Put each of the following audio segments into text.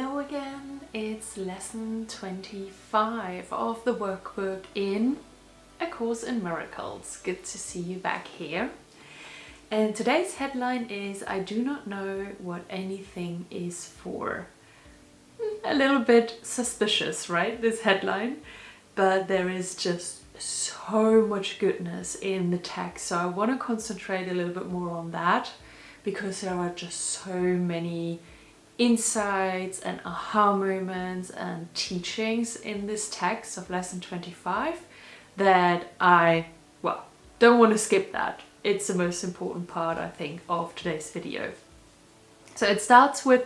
Hello again, it's lesson 25 of the workbook in A Course in Miracles. Good to see you back here. And today's headline is I do not know what anything is for. A little bit suspicious, right, this headline? But there is just so much goodness in the text, so I want to concentrate a little bit more on that because there are just so many insights and aha moments and teachings in this text of lesson 25 that I, don't want to skip that. It's the most important part, I think, of today's video. So it starts with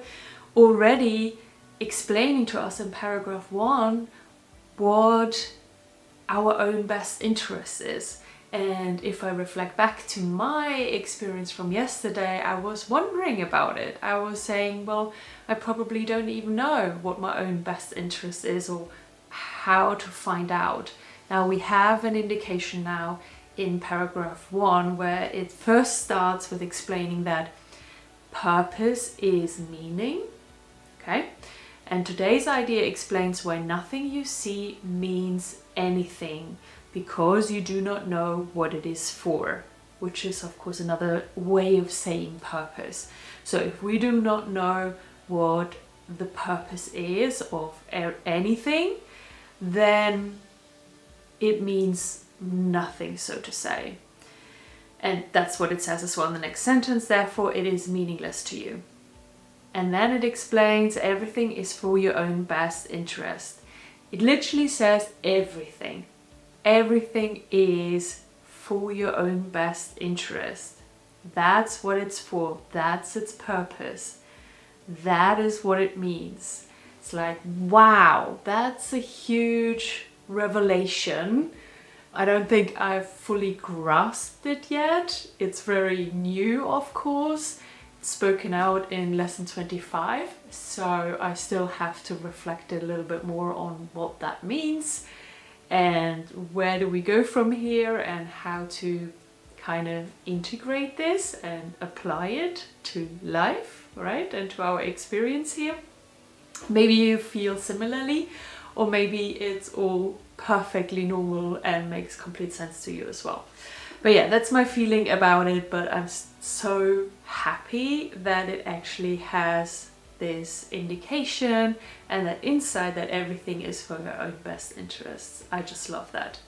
already explaining to us in paragraph 1 what our own best interest is. And if I reflect back to my experience from yesterday, I was wondering about it. I was saying, well, I probably don't even know what my own best interest is or how to find out. Now we have an indication now in paragraph 1 where it first starts with explaining that purpose is meaning, okay? And today's idea explains why nothing you see means anything, because you do not know what it is for, which is of course another way of saying purpose. So if we do not know what the purpose is of anything, then it means nothing, so to say. And that's what it says as well in the next sentence, therefore it is meaningless to you. And then it explains everything is for your own best interest. It literally says everything. Everything is for your own best interest. That's what it's for. That's its purpose. That is what it means. It's like, wow, that's a huge revelation. I don't think I've fully grasped it yet. It's very new, of course. It's spoken out in lesson 25. So I still have to reflect a little bit more on what that means. And where do we go from here and how to kind of integrate this and apply it to life, right? And to our experience here. Maybe you feel similarly, or maybe it's all perfectly normal and makes complete sense to you as well. But yeah, that's my feeling about it, but I'm so happy that it actually has this indication and that insight that everything is for your own best interests. I just love that.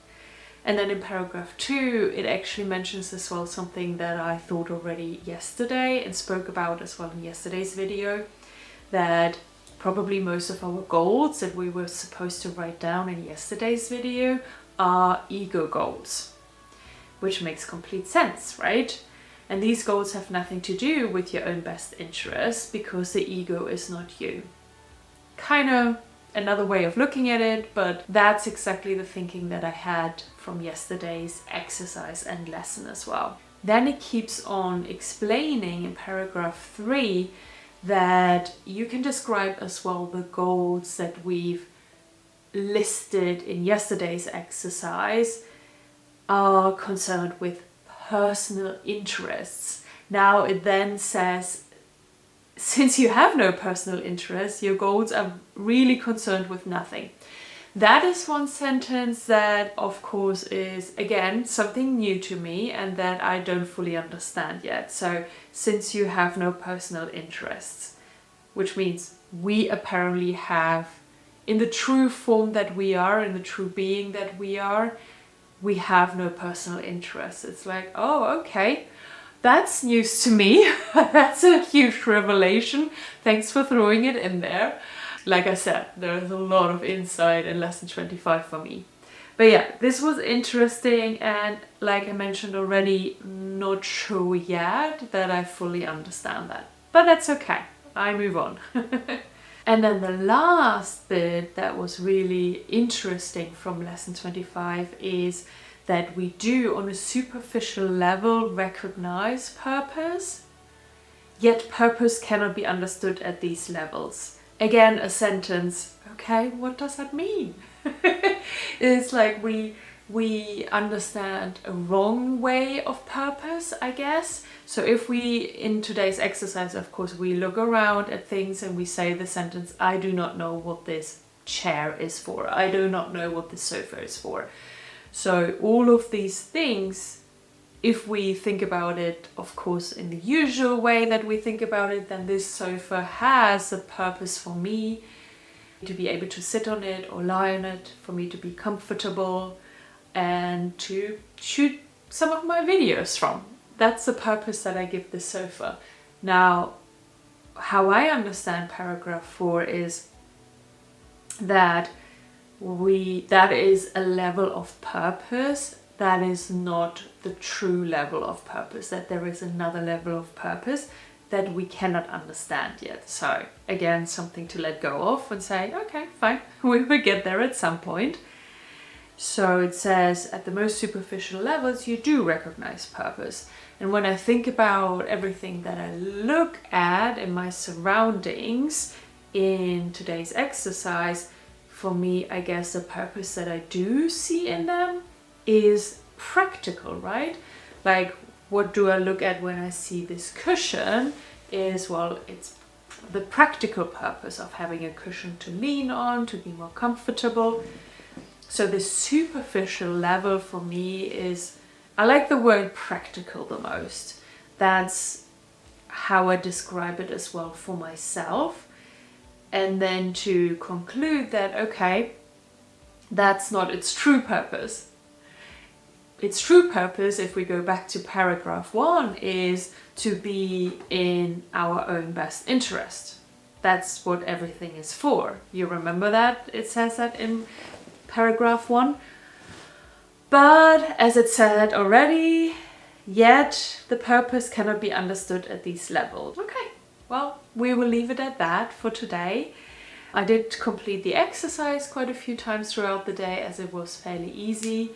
And then in paragraph 2 it actually mentions as well something that I thought already yesterday and spoke about as well in yesterday's video, that probably most of our goals that we were supposed to write down in yesterday's video are ego goals, which makes complete sense, right? And these goals have nothing to do with your own best interest because the ego is not you. Kind of another way of looking at it, but that's exactly the thinking that I had from yesterday's exercise and lesson as well. Then it keeps on explaining in paragraph 3 that you can describe as well the goals that we've listed in yesterday's exercise are concerned with personal interests. Now it then says, since you have no personal interests, your goals are really concerned with nothing. That is one sentence that of course is again something new to me and that I don't fully understand yet. So since you have no personal interests, which means we apparently have, in the true form that we are, in the true being that we are, we have no personal interests. It's like, oh, okay, that's news to me. That's a huge revelation. Thanks for throwing it in there. Like I said, there's a lot of insight in lesson 25 for me. But yeah, this was interesting, and like I mentioned already, not sure yet that I fully understand that. But that's okay. I move on. And then the last bit that was really interesting from lesson 25 is that we do on a superficial level recognize purpose, yet purpose cannot be understood at these levels. Again, a sentence, okay, what does that mean? It's like we we understand a wrong way of purpose, I guess. So if we, in today's exercise, of course, we look around at things and we say the sentence, I do not know what this chair is for. I do not know what this sofa is for. So all of these things, if we think about it, of course, in the usual way that we think about it, then this sofa has a purpose for me, to be able to sit on it or lie on it, for me to be comfortable and to shoot some of my videos from. That's the purpose that I give this sofa. Now, how I understand paragraph 4 is that that is a level of purpose that is not the true level of purpose, that there is another level of purpose that we cannot understand yet. So again, something to let go of and say, okay, fine, we will get there at some point. So it says, at the most superficial levels, you do recognize purpose. And when I think about everything that I look at in my surroundings in today's exercise, for me, I guess the purpose that I do see in them is practical, right? Like, what do I look at when I see this cushion is, well, it's the practical purpose of having a cushion to lean on, to be more comfortable. So the superficial level for me is, I like the word practical the most. That's how I describe it as well for myself. And then to conclude that, okay, that's not its true purpose. Its true purpose, if we go back to paragraph 1, is to be in our own best interest. That's what everything is for. You remember that? It says that in paragraph 1. But as it said already, yet the purpose cannot be understood at these levels. Okay, well, we will leave it at that for today. I did complete the exercise quite a few times throughout the day, as it was fairly easy.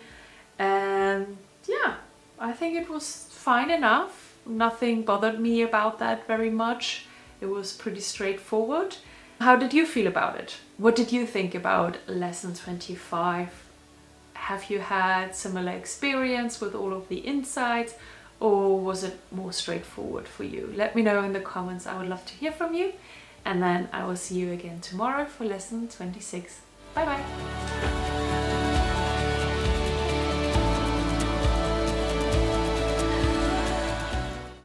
And yeah, I think it was fine enough. Nothing bothered me about that very much. It was pretty straightforward. How did you feel about it? What did you think about lesson 25? Have you had similar experience with all of the insights, or was it more straightforward for you? Let me know in the comments. I would love to hear from you. And then I will see you again tomorrow for lesson 26. Bye bye.